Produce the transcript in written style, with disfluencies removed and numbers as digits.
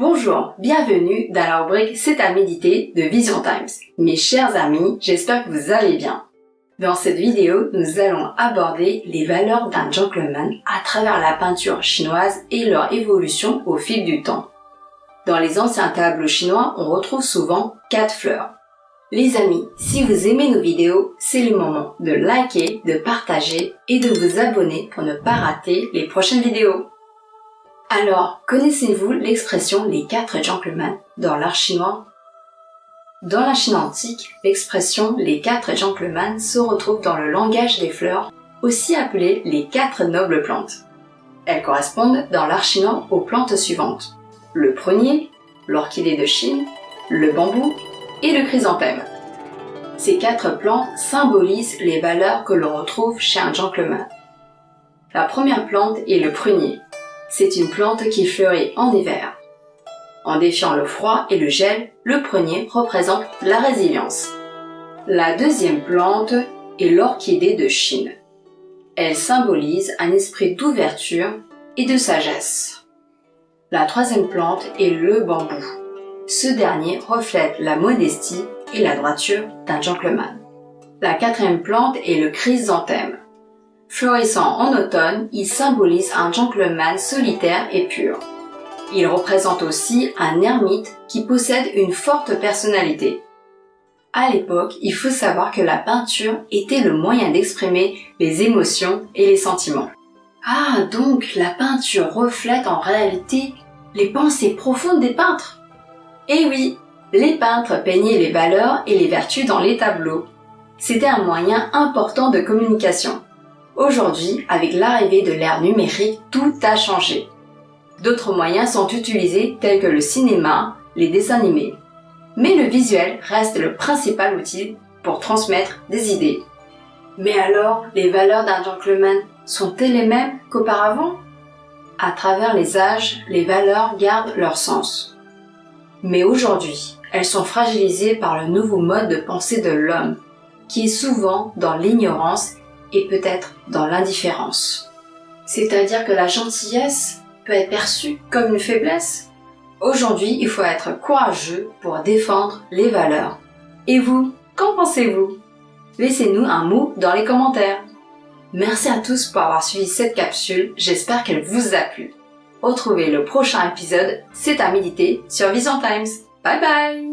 Bonjour, bienvenue dans la rubrique C'est à méditer de Vision Times. Mes chers amis, j'espère que vous allez bien. Dans cette vidéo, nous allons aborder les valeurs d'un gentleman à travers la peinture chinoise et leur évolution au fil du temps. Dans les anciens tableaux chinois, on retrouve souvent 4 fleurs. Les amis, si vous aimez nos vidéos, c'est le moment de liker, de partager et de vous abonner pour ne pas rater les prochaines vidéos. Alors, connaissez-vous l'expression « les 4 gentlemen » dans l'art chinois? Dans la Chine antique, l'expression « les 4 gentlemen » se retrouve dans le langage des fleurs, aussi appelée les 4 nobles plantes. Elles correspondent dans l'art chinois aux plantes suivantes: le prunier, l'orchidée de Chine, le bambou et le chrysanthème. Ces 4 plantes symbolisent les valeurs que l'on retrouve chez un gentleman. La première plante est le prunier. C'est une plante qui fleurit en hiver. En défiant le froid et le gel, le prunier représente la résilience. La deuxième plante est l'orchidée de Chine. Elle symbolise un esprit d'ouverture et de sagesse. La troisième plante est le bambou. Ce dernier reflète la modestie et la droiture d'un gentleman. La quatrième plante est le chrysanthème. Fleurissant en automne, il symbolise un gentleman solitaire et pur. Il représente aussi un ermite qui possède une forte personnalité. À l'époque, il faut savoir que la peinture était le moyen d'exprimer les émotions et les sentiments. Ah, donc la peinture reflète en réalité les pensées profondes des peintres. Eh oui, les peintres peignaient les valeurs et les vertus dans les tableaux. C'était un moyen important de communication. Aujourd'hui, avec l'arrivée de l'ère numérique, tout a changé. D'autres moyens sont utilisés tels que le cinéma, les dessins animés. Mais le visuel reste le principal outil pour transmettre des idées. Mais alors, les valeurs d'un gentleman sont-elles les mêmes qu'auparavant? À travers les âges, les valeurs gardent leur sens. Mais aujourd'hui, elles sont fragilisées par le nouveau mode de pensée de l'homme, qui est souvent dans l'ignorance et peut-être dans l'indifférence. C'est-à-dire que la gentillesse peut être perçue comme une faiblesse. Aujourd'hui, il faut être courageux pour défendre les valeurs. Et vous, qu'en pensez-vous? Laissez-nous un mot dans les commentaires. Merci à tous pour avoir suivi cette capsule, j'espère qu'elle vous a plu. Retrouvez le prochain épisode, C'est à méditer sur Vision Times. Bye bye!